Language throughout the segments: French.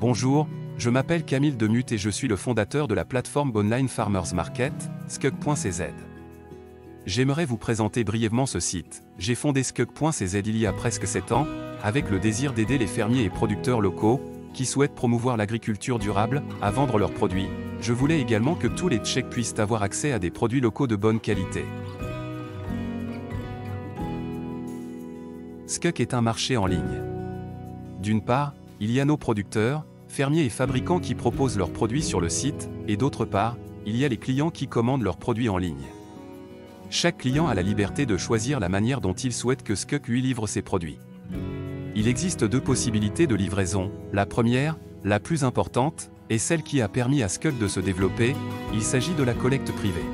Bonjour, je m'appelle Camille Demuth et je suis le fondateur de la plateforme online Farmers Market, Skunk.cz. J'aimerais vous présenter brièvement ce site. J'ai fondé Skunk.cz il y a presque 7 ans, avec le désir d'aider les fermiers et producteurs locaux, qui souhaitent promouvoir l'agriculture durable, à vendre leurs produits. Je voulais également que tous les Tchèques puissent avoir accès à des produits locaux de bonne qualité. Skunk est un marché en ligne. D'une part, il y a nos producteurs, fermiers et fabricants qui proposent leurs produits sur le site, et d'autre part, il y a les clients qui commandent leurs produits en ligne. Chaque client a la liberté de choisir la manière dont il souhaite que Skunk lui livre ses produits. Il existe deux possibilités de livraison. La première, la plus importante, est celle qui a permis à Skunk de se développer, il s'agit de la collecte privée.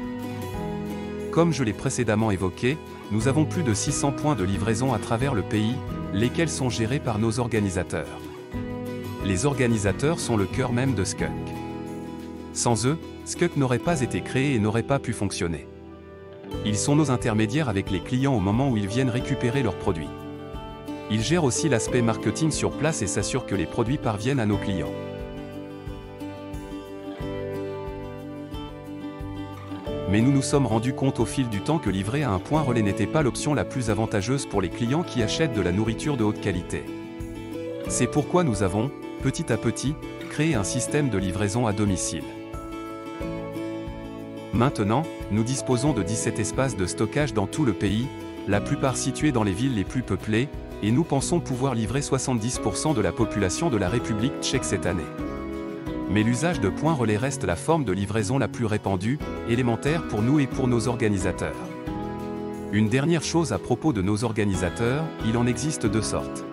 Comme je l'ai précédemment évoqué, nous avons plus de 600 points de livraison à travers le pays, lesquels sont gérés par nos organisateurs. Les organisateurs sont le cœur même de Skunk. Sans eux, Skunk n'aurait pas été créé et n'aurait pas pu fonctionner. Ils sont nos intermédiaires avec les clients au moment où ils viennent récupérer leurs produits. Ils gèrent aussi l'aspect marketing sur place et s'assurent que les produits parviennent à nos clients. Mais nous nous sommes rendus compte au fil du temps que livrer à un point relais n'était pas l'option la plus avantageuse pour les clients qui achètent de la nourriture de haute qualité. C'est pourquoi nous avons, petit à petit, créé un système de livraison à domicile. Maintenant, nous disposons de 17 espaces de stockage dans tout le pays, la plupart situés dans les villes les plus peuplées, et nous pensons pouvoir livrer 70% de la population de la République tchèque cette année. Mais l'usage de points relais reste la forme de livraison la plus répandue, élémentaire pour nous et pour nos organisateurs. Une dernière chose à propos de nos organisateurs, il en existe deux sortes.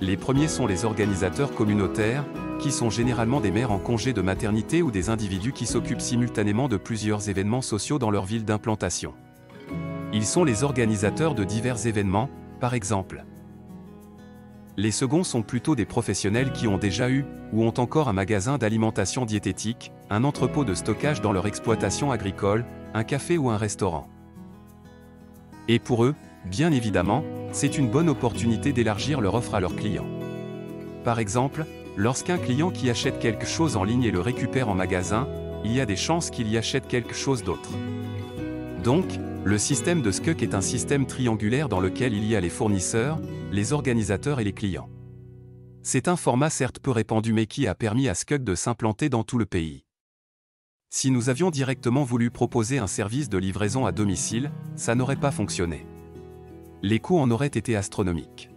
Les premiers sont les organisateurs communautaires, qui sont généralement des mères en congé de maternité ou des individus qui s'occupent simultanément de plusieurs événements sociaux dans leur ville d'implantation. Ils sont les organisateurs de divers événements, par exemple. Les seconds sont plutôt des professionnels qui ont déjà eu, ou ont encore un magasin d'alimentation diététique, un entrepôt de stockage dans leur exploitation agricole, un café ou un restaurant. Et pour eux, bien évidemment, c'est une bonne opportunité d'élargir leur offre à leurs clients. Par exemple, lorsqu'un client qui achète quelque chose en ligne et le récupère en magasin, il y a des chances qu'il y achète quelque chose d'autre. Donc, le système de Skunk est un système triangulaire dans lequel il y a les fournisseurs, les organisateurs et les clients. C'est un format certes peu répandu mais qui a permis à Skunk de s'implanter dans tout le pays. Si nous avions directement voulu proposer un service de livraison à domicile, ça n'aurait pas fonctionné. Les coûts en auraient été astronomiques.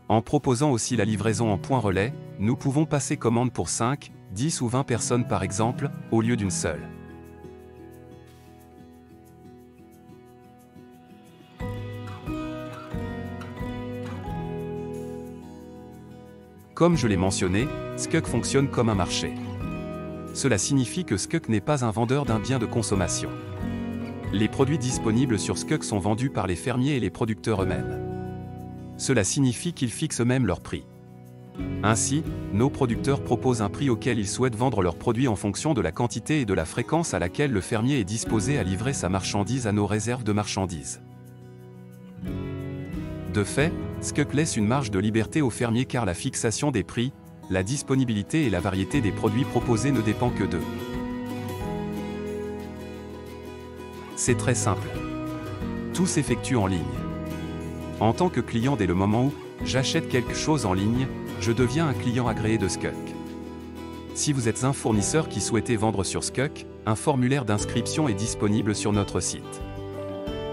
En proposant aussi la livraison en point relais, nous pouvons passer commande pour 5, 10 ou 20 personnes par exemple, au lieu d'une seule. Comme je l'ai mentionné, Skunk fonctionne comme un marché. Cela signifie que Skunk n'est pas un vendeur d'un bien de consommation. Les produits disponibles sur Skunk sont vendus par les fermiers et les producteurs eux-mêmes. Cela signifie qu'ils fixent eux-mêmes leur prix. Ainsi, nos producteurs proposent un prix auquel ils souhaitent vendre leurs produits en fonction de la quantité et de la fréquence à laquelle le fermier est disposé à livrer sa marchandise à nos réserves de marchandises. De fait, Skunk laisse une marge de liberté aux fermiers car la fixation des prix, la disponibilité et la variété des produits proposés ne dépend que d'eux. C'est très simple. Tout s'effectue en ligne. En tant que client dès le moment où j'achète quelque chose en ligne, je deviens un client agréé de Skunk. Si vous êtes un fournisseur qui souhaitez vendre sur Skunk, un formulaire d'inscription est disponible sur notre site.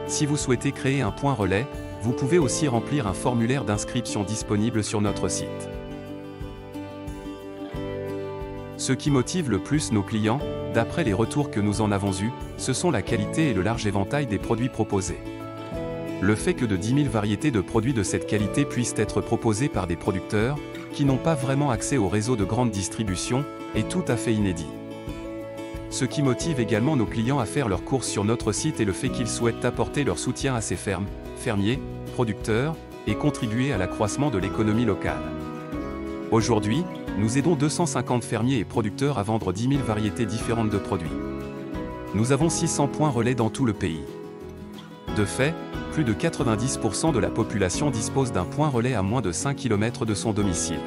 Si vous souhaitez créer un point relais, vous pouvez aussi remplir un formulaire d'inscription disponible sur notre site. Ce qui motive le plus nos clients, d'après les retours que nous en avons eus, ce sont la qualité et le large éventail des produits proposés. Le fait que de 10 000 variétés de produits de cette qualité puissent être proposées par des producteurs, qui n'ont pas vraiment accès au réseau de grande distribution, est tout à fait inédit. Ce qui motive également nos clients à faire leurs courses sur notre site est le fait qu'ils souhaitent apporter leur soutien à ces fermes, fermiers, producteurs, et contribuer à l'accroissement de l'économie locale. Aujourd'hui, nous aidons 250 fermiers et producteurs à vendre 10 000 variétés différentes de produits. Nous avons 600 points relais dans tout le pays. De fait, plus de 90% de la population dispose d'un point relais à moins de 5 km de son domicile.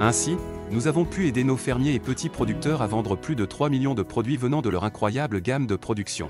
Ainsi, nous avons pu aider nos fermiers et petits producteurs à vendre plus de 3 millions de produits venant de leur incroyable gamme de production.